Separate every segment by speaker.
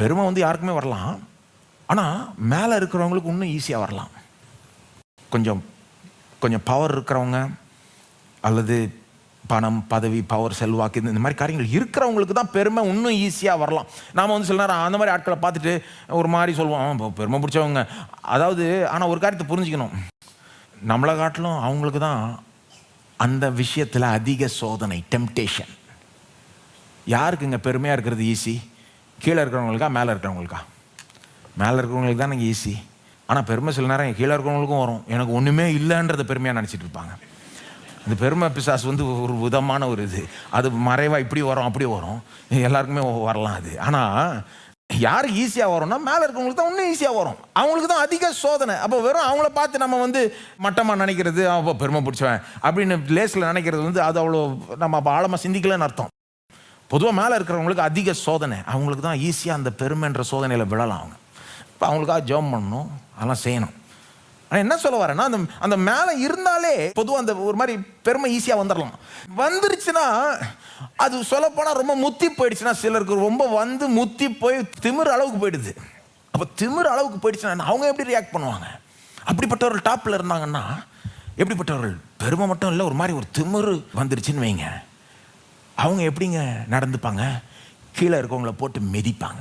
Speaker 1: பெருமை வந்து யாருக்குமே வரலாம். ஆனால் மேலே இருக்கிறவங்களுக்கு இன்னும் ஈஸியாக வரலாம். கொஞ்சம் கொஞ்சம் பவர் இருக்கிறவங்க, அல்லது பணம், பதவி, பவர், செல்வாக்கு, இந்த மாதிரி காரியங்கள் இருக்கிறவங்களுக்கு தான் பெருமை இன்னும் ஈஸியாக வரலாம். நாம் வந்து சில நேரம் அந்த மாதிரி ஆட்களை பார்த்துட்டு ஒரு மாதிரி சொல்லுவோம், பெருமை பிடிச்சவங்க. அதாவது ஆனால் ஒரு காரியத்தை புரிஞ்சுக்கணும், நம்மளை காட்டிலும் அவங்களுக்கு தான் அந்த விஷயத்தில் அதிக சோதனை, டெம்டேஷன். யாருக்குங்க பெருமையாக இருக்கிறது ஈஸி? கீழே இருக்கிறவங்களுக்கா, மேலே இருக்கிறவங்களுக்கா? மேலே இருக்கிறவங்களுக்கு தான் எனக்கு ஈஸி. ஆனால் பெருமை சில நேரம் கீழே இருக்கிறவங்களுக்கும் வரும். எனக்கு ஒன்றுமே இல்லைன்றத பெருமையாக நினச்சிட்டு இருப்பாங்க. இந்த பெருமை பிசாசு வந்து ஒரு விதமான ஒரு இது, அது மறைவாக இப்படி வரும் அப்படி வரும், எல்லாருக்குமே வரலாம் அது. ஆனால் யாருக்கு ஈஸியாக வரும்னா மேலே இருக்கிறவங்களுக்கு தான் இன்னும் ஈஸியாக வரும். அவங்களுக்கு தான் அதிக சோதனை. அப்போ வெறும் அவங்கள பார்த்து நம்ம வந்து மட்டமாக நினைக்கிறது, அப்போ பெருமை பிடிச்சவன் அப்படின்னு லேஸில் நினைக்கிறது வந்து அது அவ்வளோ நம்ம அப்போ ஆழமாக சிந்திக்கலன்னு அர்த்தம். பொதுவாக மேலே இருக்கிறவங்களுக்கு அதிக சோதனை, அவங்களுக்கு தான் ஈஸியாக அந்த பெருமைன்ற சோதனையில் விழலாம். அவங்க இப்போ அவங்களுக்காக ஜெபம் பண்ணணும், அதெல்லாம் செய்யணும். ஆனால் என்ன சொல்ல வரேன்னா, அந்த மேலே இருந்தாலே பொதுவாக அந்த ஒரு மாதிரி பெருமை ஈஸியாக வந்துடலாம். வந்துருச்சுன்னா அது சொல்லப்போனால் ரொம்ப முத்தி போயிடுச்சுன்னா, சிலருக்கு ரொம்ப வந்து முத்தி போய் திமிர் அளவுக்கு போயிடுது. அப்போ திமிர் அளவுக்கு போயிடுச்சுன்னா அவங்க எப்படி ரியாக்ட் பண்ணுவாங்க? அப்படிப்பட்டவர்கள் டாப்பில் இருந்தாங்கன்னா எப்படிப்பட்டவர்கள்? பெருமை மட்டும் இல்லை, ஒரு மாதிரி ஒரு திமிர் வந்துருச்சுன்னு வைங்க, அவங்க எப்படிங்க நடந்துப்பாங்க? கீழே இருக்கவங்கள போட்டு மிதிப்பாங்க.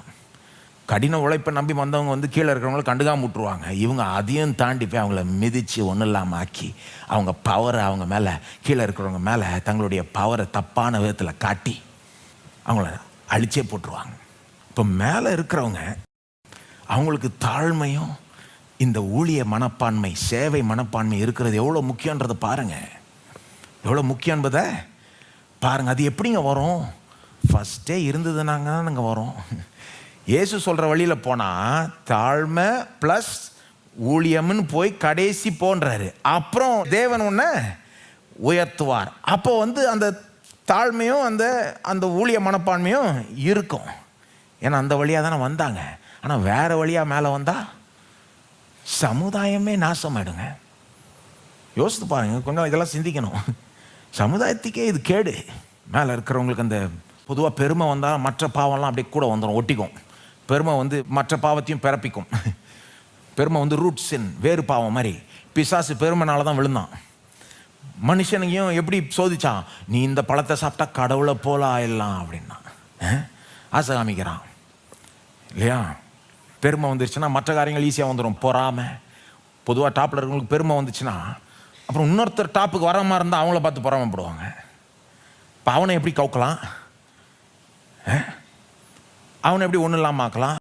Speaker 1: கடின உழைப்பை நம்பி வந்தவங்க வந்து கீழே இருக்கிறவங்கள கண்டுக்காம விட்டுருவாங்க. இவங்க அதையும் தாண்டி போய் அவங்கள மிதித்து ஒன்றும் இல்லாமல் ஆக்கி அவங்க பவரை அவங்க மேலே, கீழே இருக்கிறவங்க மேலே தங்களுடைய பவரை தப்பான விதத்தில் காட்டி அவங்கள அழிச்சே போட்டுருவாங்க. இப்போ மேலே இருக்கிறவங்க அவங்களுக்கு தாழ்மையும் இந்த ஊழிய மனப்பான்மை, சேவை மனப்பான்மை இருக்கிறது எவ்வளோ முக்கியன்றதை பாருங்கள். எவ்வளோ முக்கியம் என்பதை பாருங்கள். அது எப்படிங்க வரும்? ஃபஸ்ட்டே இருந்ததுனாங்க தானங்க வரும். இயேசு சொல்கிற வழியில் போனால் தாழ்மை ப்ளஸ் ஊழியம்னு போய் கடைசி போன்றாரு. அப்புறம் தேவன் ஒன்று உயர்த்துவார். அப்போ வந்து அந்த தாழ்மையும் அந்த அந்த ஊழிய மனப்பான்மையும் இருக்கும். ஏன்னா அந்த வழியாக தானே வந்தாங்க. ஆனால் வேறு வழியாக மேலே வந்தால் சமுதாயமே நாசமாயிடுங்க. யோசித்து பாருங்கள், கொஞ்சம் இதெல்லாம் சிந்திக்கணும். சமுதாயத்துக்கே இது கேடு. மேலே இருக்கிறவங்களுக்கு அந்த பொதுவாக பெருமை வந்தால் மற்ற பாவம்லாம் அப்படியே கூட வந்துடும், ஒட்டிக்கும். பெருமை வந்து மற்ற பாவத்தையும் பிறப்பிக்கும். பெருமை வந்து ரூட் சின், வேறு பாவம் மாதிரி. பிசாசு பெருமைனால தான் விழுந்தான். மனுஷனையும் எப்படி சோதிச்சான்? நீ இந்த பழத்தை சாப்பிட்டா கடவுளை போல ஆயிடலாம் அப்படின்னா ஆசை காமிக்கிறான் இல்லையா? பெருமை வந்துருச்சுன்னா மற்ற காரியங்கள் ஈஸியாக வந்துடும். பொறாமை, பொதுவாக டாப்பில் இருக்கிறவங்களுக்கு பெருமை வந்துச்சுன்னா அப்புறம் இன்னொருத்தர் டாப்புக்கு வர மாதிரி இருந்தால் அவங்கள பார்த்து பொறாமைப்படுவாங்க. இப்போ அவனை எப்படி கவுக்கலாம்? அவனை எப்படி ஒன்றும் இல்லாமல் ஆக்கலாம்?